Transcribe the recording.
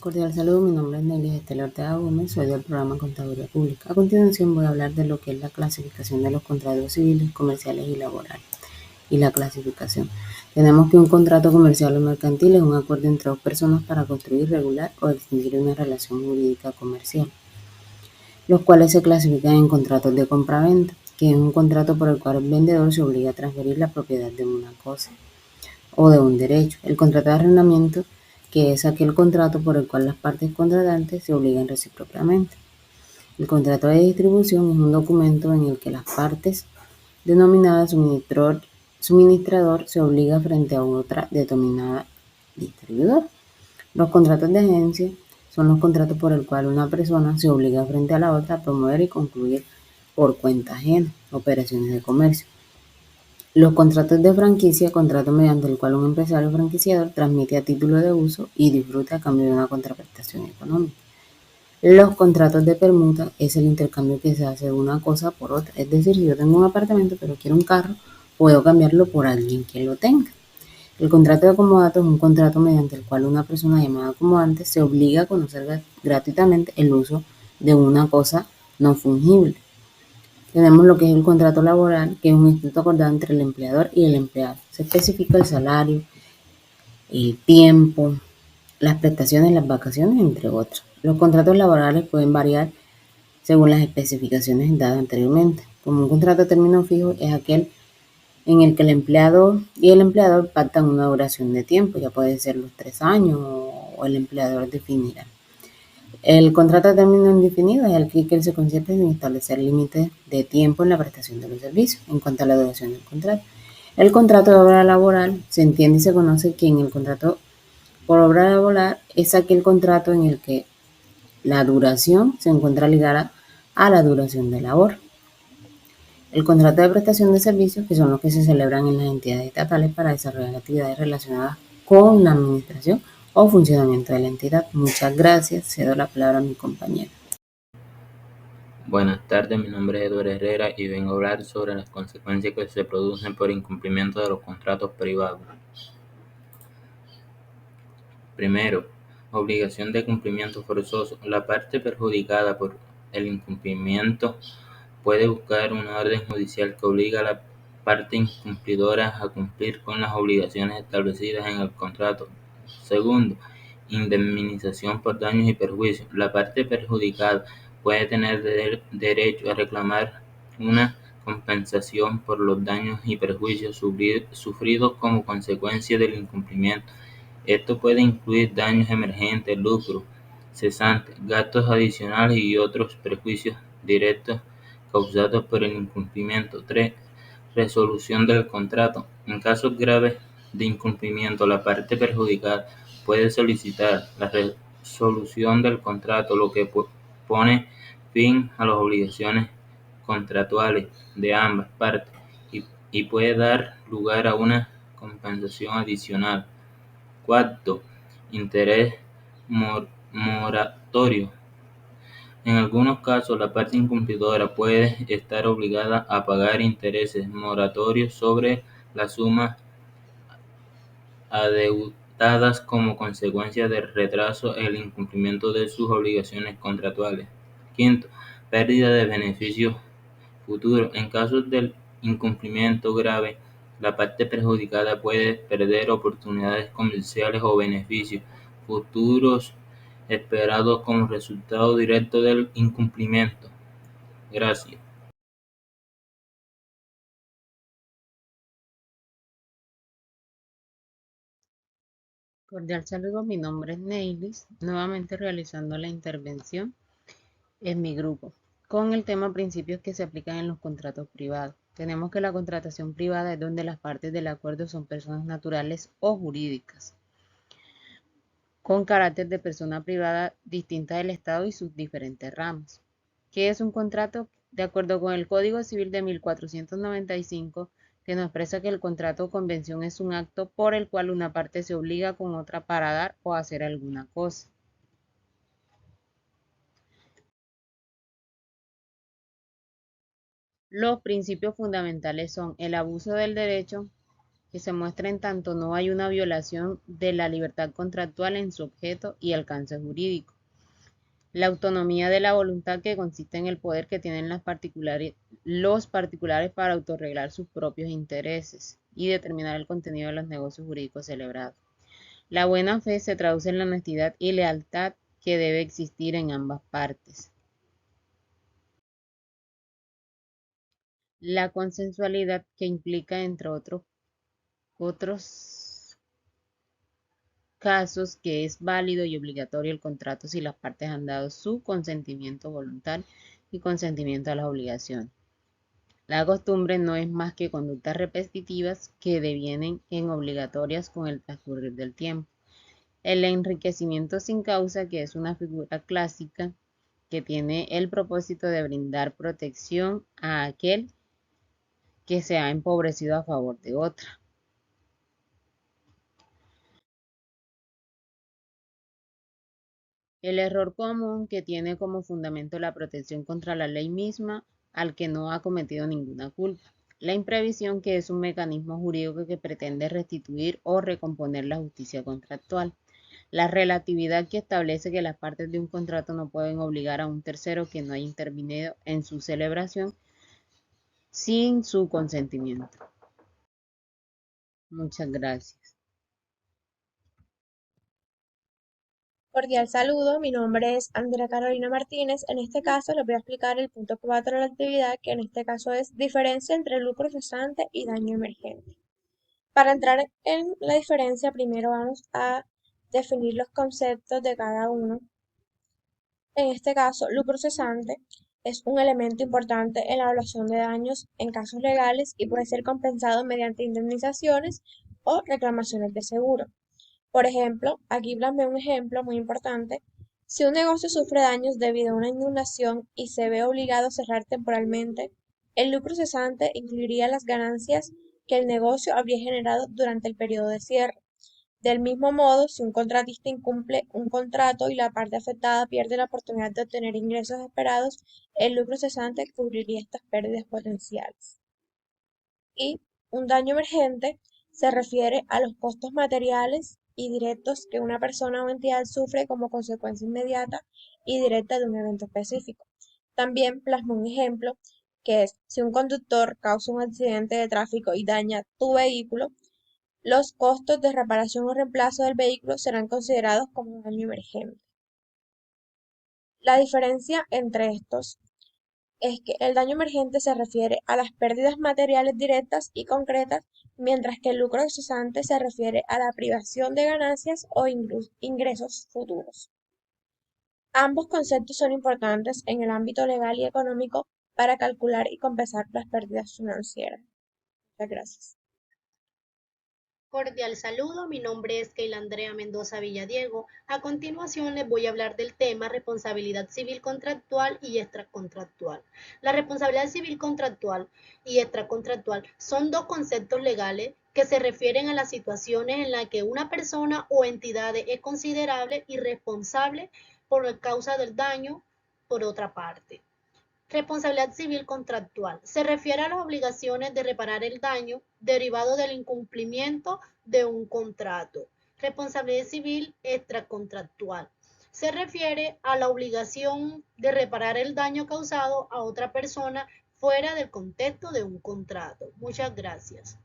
Cordial saludo, mi nombre es Nelly Estela Ortega Gómez, soy del programa Contaduría Pública. A continuación voy a hablar de lo que es la clasificación de los contratos civiles, comerciales y laborales. Y la clasificación. Tenemos que un contrato comercial o mercantil es un acuerdo entre dos personas para construir, regular o extinguir una relación jurídica comercial, los cuales se clasifican en contratos de compraventa, que es un contrato por el cual el vendedor se obliga a transferir la propiedad de una cosa o de un derecho. El contrato de arrendamiento, que es aquel contrato por el cual las partes contratantes se obligan recíprocamente. El contrato de distribución es un documento en el que las partes denominadas suministrador se obliga frente a otra denominada distribuidor. Los contratos de agencia son los contratos por el cual una persona se obliga frente a la otra a promover y concluir por cuenta ajena operaciones de comercio. Los contratos de franquicia, contrato mediante el cual un empresario franquiciador transmite a título de uso y disfruta a cambio de una contraprestación económica. Los contratos de permuta es el intercambio que se hace de una cosa por otra. Es decir, si yo tengo un apartamento pero quiero un carro, puedo cambiarlo por alguien que lo tenga. El contrato de comodato es un contrato mediante el cual una persona llamada acomodante se obliga a conocer gratuitamente el uso de una cosa no fungible. Tenemos lo que es el contrato laboral, que es un escrito acordado entre el empleador y el empleado. Se especifica el salario, el tiempo, las prestaciones, las vacaciones, entre otros. Los contratos laborales pueden variar según las especificaciones dadas anteriormente. Como un contrato a término fijo es aquel en el que el empleado y el empleador pactan una duración de tiempo, ya puede ser los 3 años o el empleador definirá. El contrato a término indefinido es el que se concierne sin establecer límites de tiempo en la prestación de los servicios en cuanto a la duración del contrato. El contrato de obra laboral se entiende y se conoce que en el contrato por obra laboral es aquel contrato en el que la duración se encuentra ligada a la duración de labor. El contrato de prestación de servicios, que son los que se celebran en las entidades estatales para desarrollar actividades relacionadas con la administración o funcionamiento de la entidad. Muchas gracias. Cedo la palabra a mi compañero. Buenas tardes, mi nombre es Eduardo Herrera y vengo a hablar sobre las consecuencias que se producen por incumplimiento de los contratos privados. Primero, obligación de cumplimiento forzoso. La parte perjudicada por el incumplimiento puede buscar una orden judicial que obliga a la parte incumplidora a cumplir con las obligaciones establecidas en el contrato. Segundo, indemnización por daños y perjuicios. La parte perjudicada puede tener derecho a reclamar una compensación por los daños y perjuicios sufridos como consecuencia del incumplimiento. Esto puede incluir daños emergentes, lucro cesante, gastos adicionales y otros perjuicios directos causados por el incumplimiento. 3. Resolución del contrato. En casos graves de incumplimiento, la parte perjudicada puede solicitar la resolución del contrato, lo que pone fin a las obligaciones contractuales de ambas partes y puede dar lugar a una compensación adicional. 4. Interés moratorio. En algunos casos, la parte incumplidora puede estar obligada a pagar intereses moratorios sobre las sumas adeudadas como consecuencia del retraso en el incumplimiento de sus obligaciones contractuales. 5. Pérdida de beneficios futuros. En casos de incumplimiento grave, la parte perjudicada puede perder oportunidades comerciales o beneficios futuros esperados como resultado directo del incumplimiento. Gracias. Cordial saludo, mi nombre es Neilis, nuevamente realizando la intervención en mi grupo con el tema principios que se aplican en los contratos privados. Tenemos que la contratación privada es donde las partes del acuerdo son personas naturales o jurídicas con carácter de persona privada distinta del Estado y sus diferentes ramas. ¿Qué es un contrato? De acuerdo con el Código Civil de 1495, que nos expresa que el contrato o convención es un acto por el cual una parte se obliga con otra para dar o hacer alguna cosa. Los principios fundamentales son el abuso del derecho, que se muestra en tanto no hay una violación de la libertad contractual en su objeto y alcance jurídico. La autonomía de la voluntad, que consiste en el poder que tienen los particulares para autorreglar sus propios intereses y determinar el contenido de los negocios jurídicos celebrados. La buena fe se traduce en la honestidad y lealtad que debe existir en ambas partes. La consensualidad, que implica, entre otros casos, que es válido y obligatorio el contrato si las partes han dado su consentimiento voluntario y consentimiento a las obligaciones. La costumbre no es más que conductas repetitivas que devienen en obligatorias con el transcurrir del tiempo. El enriquecimiento sin causa, que es una figura clásica que tiene el propósito de brindar protección a aquel que se ha empobrecido a favor de otra. El error común, que tiene como fundamento la protección contra la ley misma al que no ha cometido ninguna culpa. La imprevisión, que es un mecanismo jurídico que pretende restituir o recomponer la justicia contractual. La relatividad, que establece que las partes de un contrato no pueden obligar a un tercero que no haya intervenido en su celebración sin su consentimiento. Muchas gracias. Cordial saludo, mi nombre es Andrea Carolina Martínez. En este caso les voy a explicar el punto 4 de la actividad, que en este caso es diferencia entre lucro cesante y daño emergente. Para entrar en la diferencia, primero vamos a definir los conceptos de cada uno. En este caso, lucro cesante es un elemento importante en la evaluación de daños en casos legales y puede ser compensado mediante indemnizaciones o reclamaciones de seguro. Por ejemplo, aquí plasmé un ejemplo muy importante. Si un negocio sufre daños debido a una inundación y se ve obligado a cerrar temporalmente, el lucro cesante incluiría las ganancias que el negocio habría generado durante el periodo de cierre. Del mismo modo, si un contratista incumple un contrato y la parte afectada pierde la oportunidad de obtener ingresos esperados, el lucro cesante cubriría estas pérdidas potenciales. Y un daño emergente se refiere a los costos materiales y directos que una persona o entidad sufre como consecuencia inmediata y directa de un evento específico. También plasma un ejemplo, que es: si un conductor causa un accidente de tráfico y daña tu vehículo, los costos de reparación o reemplazo del vehículo serán considerados como un daño emergente. La diferencia entre estos es que el daño emergente se refiere a las pérdidas materiales directas y concretas, mientras que el lucro cesante se refiere a la privación de ganancias o ingresos futuros. Ambos conceptos son importantes en el ámbito legal y económico para calcular y compensar las pérdidas financieras. Muchas gracias. Cordial saludo, mi nombre es Keila Andrea Mendoza Villadiego. A continuación les voy a hablar del tema responsabilidad civil contractual y extracontractual. La responsabilidad civil contractual y extracontractual son dos conceptos legales que se refieren a las situaciones en las que una persona o entidad es considerable y responsable por causa del daño por otra parte. Responsabilidad civil contractual. Se refiere a las obligaciones de reparar el daño derivado del incumplimiento de un contrato. Responsabilidad civil extracontractual. Se refiere a la obligación de reparar el daño causado a otra persona fuera del contexto de un contrato. Muchas gracias.